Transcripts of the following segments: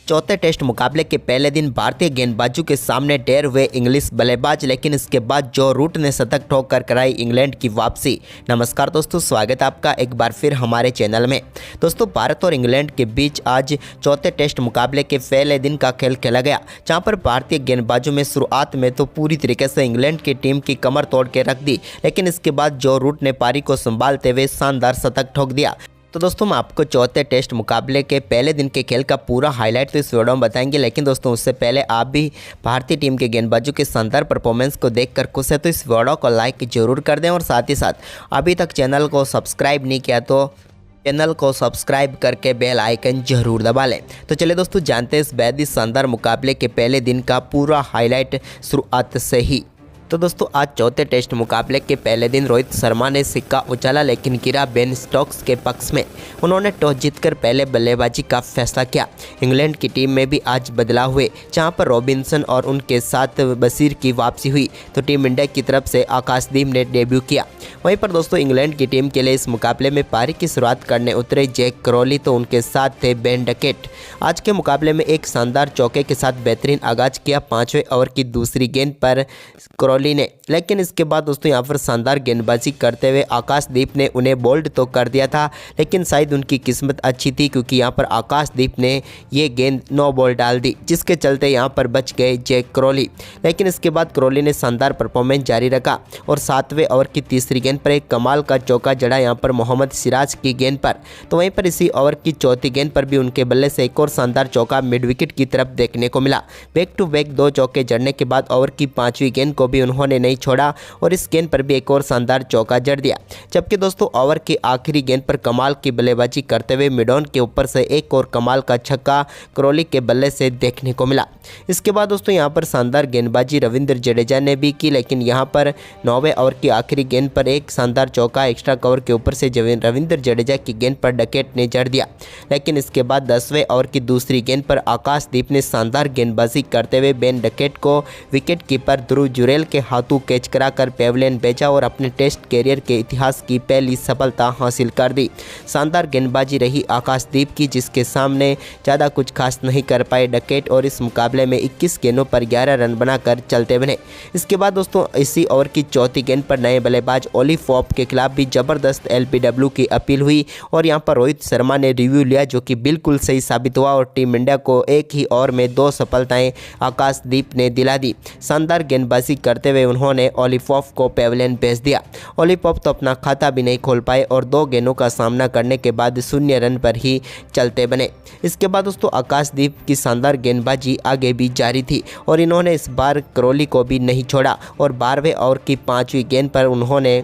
चौथे टेस्ट मुकाबले के पहले दिन भारतीय गेंदबाजों के सामने ढेर हुए इंग्लिश बल्लेबाज, लेकिन इसके बाद जो रूट ने शतक ठोक कर कराई इंग्लैंड की वापसी। नमस्कार दोस्तों, स्वागत है आपका एक बार फिर हमारे चैनल में। दोस्तों, भारत और इंग्लैंड के बीच आज चौथे टेस्ट मुकाबले के पहले दिन का खेल खेला गया, जहां पर भारतीय गेंदबाजों में शुरुआत में तो पूरी तरीके से इंग्लैंड की टीम की कमर तोड़ के रख दी, लेकिन इसके बाद जो रूट ने पारी को संभालते हुए शानदार शतक ठोक दिया। तो दोस्तों, हम आपको चौथे टेस्ट मुकाबले के पहले दिन के खेल का पूरा हाईलाइट तो इस वीडियो में बताएंगे, लेकिन दोस्तों उससे पहले आप भी भारतीय टीम के गेंदबाजों के शानदार परफॉर्मेंस को देखकर खुश है तो इस वीडियो को लाइक जरूर कर दें और साथ ही साथ अभी तक चैनल को सब्सक्राइब नहीं किया तो चैनल को सब्सक्राइब करके बेल आइकन जरूर दबा लें। तो चलिए दोस्तों, जानते हैं इस बेहद ही शानदार मुकाबले के पहले दिन का पूरा हाईलाइट शुरुआत से ही। तो दोस्तों, आज चौथे टेस्ट मुकाबले के पहले दिन रोहित शर्मा ने सिक्का उछाला, लेकिन गिरा बेन स्टोक्स के पक्ष में। उन्होंने टॉस जीतकर पहले बल्लेबाजी का फैसला किया। इंग्लैंड की टीम में भी आज बदलाव हुए, जहां पर रॉबिन्सन और उनके साथ बशीर की वापसी हुई, तो टीम इंडिया की तरफ से आकाशदीप ने डेब्यू किया। वहीं पर दोस्तों, इंग्लैंड की टीम के लिए इस मुकाबले में पारी की शुरुआत करने उतरे जैक क्रॉली, तो उनके साथ थे बेन डकेट। आज के मुकाबले में एक शानदार चौके के साथ बेहतरीन आगाज किया 5वें ओवर की दूसरी गेंद पर क्रॉली ने, लेकिन इसके बाद दोस्तों यहाँ पर शानदार गेंदबाजी करते हुए आकाशदीप ने उन्हें बोल्ड तो कर दिया था, लेकिन शायद उनकी किस्मत अच्छी थी क्योंकि यहाँ पर आकाशदीप ने ये गेंद नो बॉल डाल दी, जिसके चलते यहाँ पर बच गए जैक क्रॉली। लेकिन इसके बाद क्रॉली ने शानदार परफॉर्मेंस जारी रखा और 7वें ओवर की तीसरी गेंद पर एक कमाल का चौका जड़ा यहाँ पर मोहम्मद सिराज की गेंद पर। तो वहीं पर इसी ओवर की चौथी गेंद पर भी उनके बल्ले से एक और शानदार चौका मिड विकेट की तरफ देखने को मिला। बैक टू बैक 2 चौके जड़ने के बाद ओवर की 5वीं गेंद को भी उन्होंने नहीं छोड़ा और इस गेंद पर भी एक और शानदार चौका जड़ दिया। जबकि दोस्तों, ओवर की आखिरी गेंद पर कमाल की बल्लेबाजी करते हुए मिडॉन के ऊपर से एक और कमाल का छक्का क्रॉली के बल्ले से देखने को मिला। इसके बाद दोस्तों यहाँ पर शानदार गेंदबाजी रविंद्र जडेजा ने भी की, लेकिन यहाँ पर 9वें ओवर की आखिरी गेंद पर एक शानदार चौका एक्स्ट्रा कवर के ऊपर से रविंद्र जडेजा की गेंद पर डकेट ने जड़ दिया। लेकिन इसके बाद 10वें ओवर की दूसरी गेंद पर आकाशदीप ने शानदार गेंदबाजी करते हुए बेन डकेट को विकेट कीपर ध्रुव जुरेल के हाथों कैच कराकर पेविलियन भेजा और अपने टेस्ट कैरियर के इतिहास की पहली सफलता हासिल कर दी। शानदार गेंदबाजी रही आकाशदीप की, जिसके सामने ज़्यादा कुछ खास नहीं कर पाए डकेट और इस मुकाबले में 21 गेंदों पर 11 रन बनाकर चलते बने। इसके बाद दोस्तों, इसी ओवर की चौथी गेंद पर नए बल्लेबाज ओली पॉप के खिलाफ भी जबरदस्त LBW की अपील हुई और यहां पर रोहित शर्मा ने रिव्यू लिया, जो कि बिल्कुल सही साबित हुआ और टीम इंडिया को एक ही ओवर में 2 सफलताएं आकाशदीप ने दिला दी। शानदार गेंदबाजी करते हुए उन्होंने ओली पॉप को पेविलियन भेज दिया। ओली पॉप तो अपना खाता भी नहीं खोल पाए और 2 गेंदों का सामना करने के बाद 0 रन पर ही चलते बने। इसके बाद दोस्तों, आकाशदीप की शानदार गेंदबाजी आगे भी जारी थी और इन्होंने इस बार क्रॉली को भी नहीं छोड़ा और 12वें ओवर की 5वीं गेंद पर उन्होंने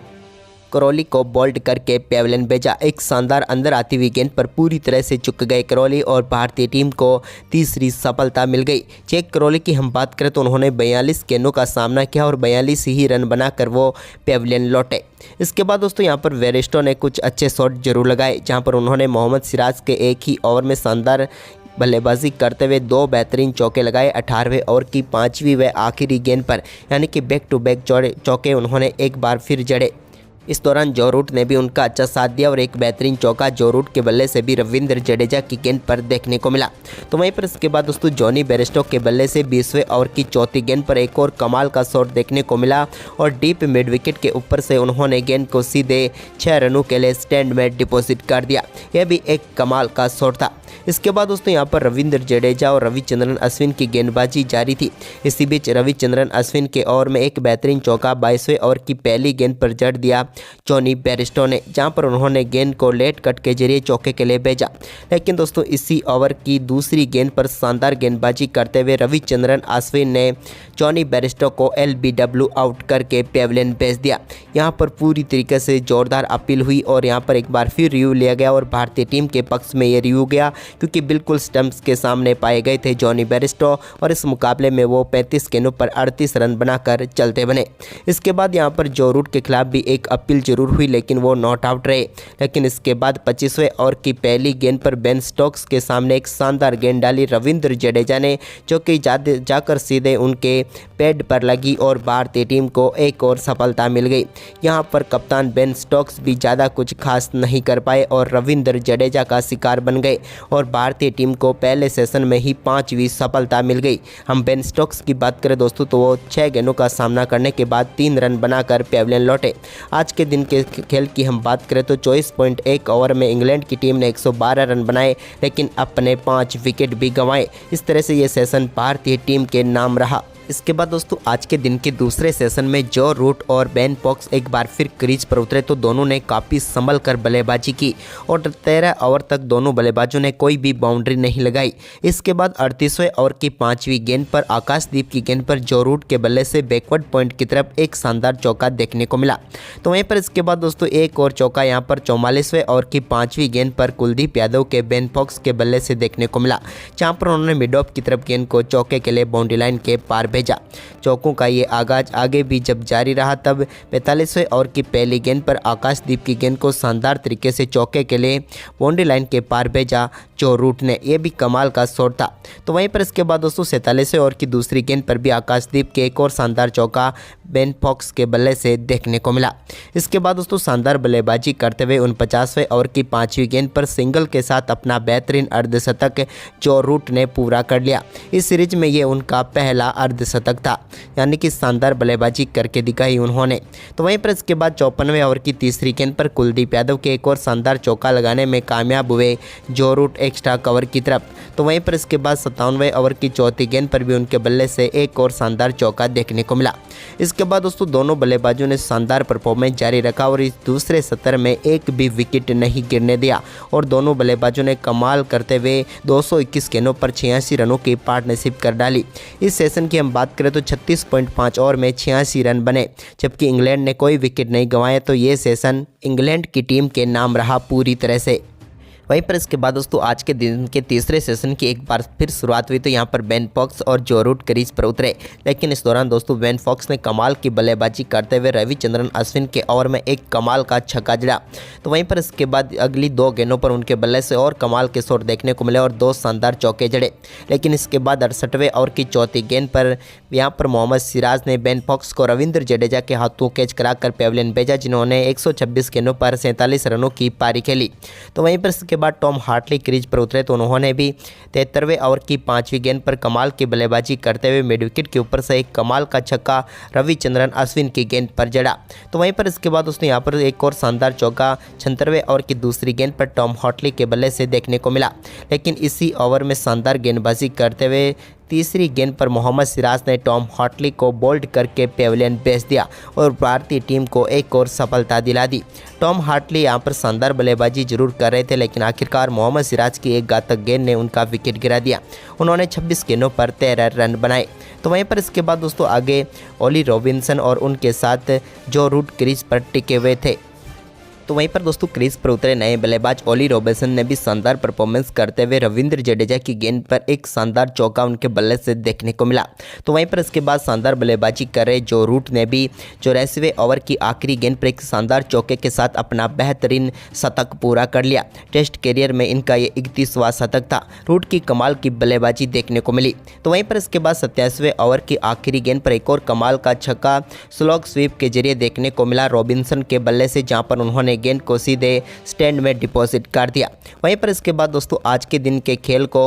क्रॉली को बोल्ड करके पेविलियन भेजा। एक शानदार अंदर आती हुई गेंद पर पूरी तरह से चुक गए क्रॉली और भारतीय टीम को तीसरी सफलता मिल गई। जैक क्रॉली की हम बात करें तो उन्होंने 42 गेंदों का सामना किया और 42 ही रन बनाकर वो पेविलियन लौटे। इसके बाद दोस्तों, यहाँ पर वेरेस्टो ने कुछ अच्छे शॉट जरूर लगाए, जहाँ पर उन्होंने मोहम्मद सिराज के एक ही ओवर में शानदार बल्लेबाजी करते हुए 2 बेहतरीन चौके लगाए। 18वें ओवर की 5वीं व आखिरी गेंद पर, यानी कि बैक टू बैक चौके उन्होंने एक बार फिर जड़े। इस दौरान जो रूट ने भी उनका अच्छा साथ दिया और एक बेहतरीन चौका जो रूट के बल्ले से भी रविंद्र जडेजा की गेंद पर देखने को मिला। तो वहीं पर इसके बाद दोस्तों, जॉनी बेयरस्टो के बल्ले से 20वें ओवर की चौथी गेंद पर एक और कमाल का शॉट देखने को मिला और डीप मिड विकेट के ऊपर से उन्होंने गेंद को सीधे 6 रनों के लिए स्टैंड में डिपॉजिट कर दिया। यह भी एक कमाल का शॉट था। इसके बाद दोस्तों, यहाँ पर रविंद्र जडेजा और रविचंद्रन अश्विन की गेंदबाजी जारी थी। इसी बीच रविचंद्रन अश्विन के ओवर में एक बेहतरीन चौका 22वें ओवर की पहली गेंद पर जड़ दिया जॉनी बेयरस्टो ने, जहां पर उन्होंने गेंद को लेट कट के जरिए चौके के लिए भेजा। लेकिन दोस्तों, इसी ओवर की दूसरी गेंद पर शानदार गेंदबाजी करते हुए रविचंद्रन अश्विन ने जॉनी बेयरस्टो को LBW आउट करके पेविलियन भेज दिया। यहां पर पूरी तरीके से जोरदार अपील हुई और यहां पर एक बार फिर रिव्यू लिया गया और भारतीय टीम के पक्ष में ये रिव्यू गया, क्योंकि बिल्कुल स्टंप्स के सामने पाए गए थे जॉनी बेयरस्टो और इस मुकाबले में वो 35 गेंदों पर 38 रन बनाकर चलते बने। इसके बाद यहाँ पर जो रूट के खिलाफ भी एक अपील जरूर हुई लेकिन वो नॉट आउट रहे। लेकिन इसके बाद 25वें ओवर की पहली गेंद पर बेन स्टोक्स के सामने एक शानदार गेंद डाली रविंद्र जडेजा ने, जो कि जाकर सीधे उनके पैड पर लगी और भारतीय टीम को एक और सफलता मिल गई। यहाँ पर कप्तान बेन स्टोक्स भी ज़्यादा कुछ खास नहीं कर पाए और रविंद्र जडेजा का शिकार बन गए और भारतीय टीम को पहले सेशन में ही 5वीं सफलता मिल गई। हम बेन स्टोक्स की बात करें दोस्तों तो वो 6 गेंदों का सामना करने के बाद 3 रन बनाकर पेविलियन लौटे। आज के दिन के खेल की हम बात करें तो 24.1 ओवर में इंग्लैंड की टीम ने 112 रन बनाए लेकिन अपने 5 विकेट भी गंवाए। इस तरह से ये सेशन भारतीय टीम के नाम रहा। इसके बाद दोस्तों आज के दिन के दूसरे सेशन में जो रूट और बेन स्टोक्स एक बार फिर क्रीज पर उतरे तो दोनों ने काफ़ी संभल कर बल्लेबाजी की और 13 ओवर तक दोनों बल्लेबाजों ने कोई भी बाउंड्री नहीं लगाई। इसके बाद 38वें ओवर की 5वीं गेंद पर आकाशदीप की गेंद पर जो रूट के बल्ले से बैकवर्ड पॉइंट की तरफ एक शानदार चौका देखने को मिला। तो वहीं पर इसके बाद दोस्तों एक और चौका यहाँ पर 44वें ओवर की 5वीं गेंद पर कुलदीप यादव के बेन स्टोक्स के बल्ले से देखने को मिला, जहाँ पर उन्होंने मिड ऑफ की तरफ गेंद को चौके के लिए बाउंड्री लाइन के पार भेजा। चौकों का ये आगाज आगे भी जब जारी रहा तब 45वें ओवर की पहली गेंद पर आकाशदीप की गेंद को शानदार तरीके से चौके के लिए बाउंड्री लाइन के पार भेजा जो रूट ने, यह भी कमाल का शॉट था। तो वहीं पर इसके बाद दोस्तों 47वें ओवर की दूसरी गेंद पर भी आकाशदीप के एक और शानदार चौका बेन स्टोक्स के बल्ले से देखने को मिला। इसके बाद दोस्तों शानदार बल्लेबाजी करते हुए 49वें ओवर की 5वीं गेंद पर सिंगल के साथ अपना बेहतरीन अर्धशतक जो रूट ने पूरा कर लिया। इस सीरीज में ये उनका पहला अर्धशतक था, यानी कि शानदार बल्लेबाजी करके दिखाई उन्होंने। तो वहीं पर इसके बाद 54वें ओवर की तीसरी गेंद पर कुलदीप यादव के एक और शानदार चौका लगाने में कामयाब हुए जो रूट एक्स्ट्रा कवर की तरफ। तो वहीं पर इसके बाद 57वें ओवर की चौथी गेंद पर भी उनके बल्ले से एक और शानदार चौका देखने को मिला। इसके बाद दोस्तों दोनों बल्लेबाजों ने शानदार परफॉर्मेंस जारी रखा और इस दूसरे सत्र में एक भी विकेट नहीं गिरने दिया और दोनों बल्लेबाजों ने कमाल करते हुए 221 गेंदों पर 86 रनों की पार्टनरशिप कर डाली। इस सेशन की हम बात करें तो 36.5 ओवर में 86 रन बने, जबकि इंग्लैंड ने कोई विकेट नहीं गंवाया। तो ये सेशन इंग्लैंड की टीम के नाम रहा पूरी तरह से। वहीं पर इसके बाद दोस्तों आज के दिन के तीसरे सेशन की एक बार फिर शुरुआत हुई तो यहाँ पर बेन स्टोक्स और जो रूट क्रीज पर उतरे, लेकिन इस दौरान दोस्तों बेन स्टोक्स ने कमाल की बल्लेबाजी करते हुए रविचंद्रन अश्विन के ओवर में एक कमाल का छक्का जड़ा। तो वहीं पर इसके बाद अगली 2 गेंदों पर उनके बल्ले से और कमाल के शॉट देखने को मिले और 2 शानदार चौके जड़े। लेकिन इसके बाद 68वें ओवर की चौथी गेंद पर यहाँ पर मोहम्मद सिराज ने बेन स्टोक्स को रविंद्र जडेजा के हाथों कैच कराकर पेविलियन भेजा, जिन्होंने 126 गेंदों पर 47 रनों की पारी खेली। तो वहीं पर इसके बाद टॉम हार्टली क्रीज पर उतरे तो उन्होंने भी 73वें ओवर की 5वीं गेंद पर कमाल की बल्लेबाजी करते हुए मिड विकेट के ऊपर से एक कमाल का छक्का रविचंद्रन अश्विन की गेंद पर जड़ा। तो वहीं पर इसके बाद उसने यहाँ पर एक और शानदार चौका 76वें ओवर की दूसरी गेंद पर टॉम हार्टली के बल्ले से देखने को मिला। लेकिन इसी ओवर में शानदार गेंदबाजी करते हुए तीसरी गेंद पर मोहम्मद सिराज ने टॉम हार्टली को बोल्ड करके पेविलियन भेज दिया और भारतीय टीम को एक और सफलता दिला दी। टॉम हार्टली यहां पर शानदार बल्लेबाजी जरूर कर रहे थे, लेकिन आखिरकार मोहम्मद सिराज की एक घातक गेंद ने उनका विकेट गिरा दिया। उन्होंने 26 गेंदों पर 13 रन बनाए। तो वहीं पर इसके बाद दोस्तों आगे ओली रॉबिन्सन और उनके साथ जो रूट क्रीज पर टिके हुए थे। तो वहीं पर दोस्तों क्रीज पर उतरे नए बल्लेबाज ओली रॉबिन्सन ने भी शानदार परफॉर्मेंस करते हुए रविंद्र जडेजा की गेंद पर एक शानदार चौका उनके बल्ले से देखने को मिला। तो वहीं पर इसके बाद शानदार बल्लेबाजी कर रहे जो रूट ने भी 84वें ओवर की आखिरी गेंद पर एक शानदार चौके के साथ अपना बेहतरीन शतक पूरा कर लिया। टेस्ट कैरियर में इनका ये 31वां शतक था। रूट की कमाल की बल्लेबाजी देखने को मिली। तो वहीं पर इसके बाद 87वें ओवर की आखिरी गेंद पर एक और कमाल का छक्का स्लॉग स्वीप के जरिए देखने को मिला रॉबिन्सन के बल्ले से, जहां पर उन्होंने गेंद को सीधे स्टैंड में डिपॉजिट कर दिया। वहीं पर इसके बाद दोस्तों आज के दिन के खेल को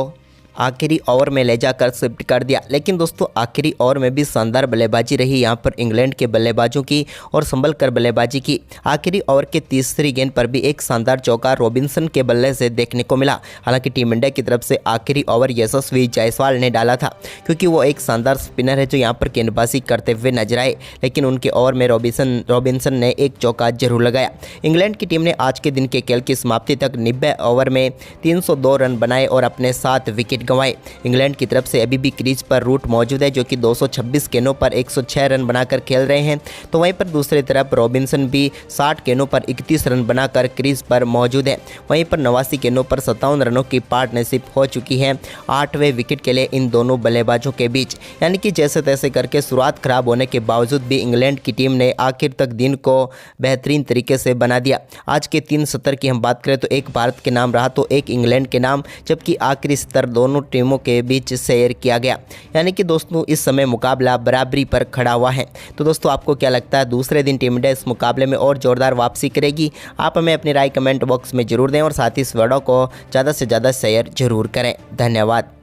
आखिरी ओवर में ले जाकर शिफ्ट कर दिया। लेकिन दोस्तों आखिरी ओवर में भी शानदार बल्लेबाजी रही यहाँ पर इंग्लैंड के बल्लेबाजों की और संभल कर बल्लेबाजी की। आखिरी ओवर के तीसरी गेंद पर भी एक शानदार चौका रॉबिन्सन के बल्ले से देखने को मिला। हालांकि टीम इंडिया की तरफ से आखिरी ओवर यशस्वी जायसवाल ने डाला था, क्योंकि वो एक शानदार स्पिनर है जो यहाँ पर गेंदबाजी करते हुए नजर आए। लेकिन उनके ओवर में रॉबिन्सन ने एक चौका जरूर लगाया। इंग्लैंड की टीम ने आज के दिन के खेल की समाप्ति तक 90 ओवर में 302 रन बनाए और अपने 7 विकेट गंवाए। इंग्लैंड की तरफ से अभी भी क्रीज पर रूट मौजूद है जो कि 226 गेंदों पर 106 रन बनाकर खेल रहे हैं। तो वहीं पर दूसरी तरफ रॉबिन्सन भी 60 गेंदों पर 31 रन बनाकर क्रीज पर मौजूद है। वहीं पर 89 गेंदों पर 57 रनों की पार्टनरशिप हो चुकी है 8वें विकेट के लिए इन दोनों बल्लेबाजों के बीच। यानी कि जैसे तैसे करके शुरुआत खराब होने के बावजूद भी इंग्लैंड की टीम ने आखिर तक दिन को बेहतरीन तरीके से बना दिया। आज के 3 सत्र की हम बात करें तो एक भारत के नाम रहा तो एक इंग्लैंड के नाम, जबकि आखिरी सत्र दोनों टीमों के बीच शेयर किया गया। यानी कि दोस्तों इस समय मुकाबला बराबरी पर खड़ा हुआ है। तो दोस्तों आपको क्या लगता है दूसरे दिन टीम इंडिया इस मुकाबले में और जोरदार वापसी करेगी? आप हमें अपनी राय कमेंट बॉक्स में जरूर दें और साथ ही इस वीडियो को ज़्यादा से ज़्यादा शेयर जरूर करें। धन्यवाद।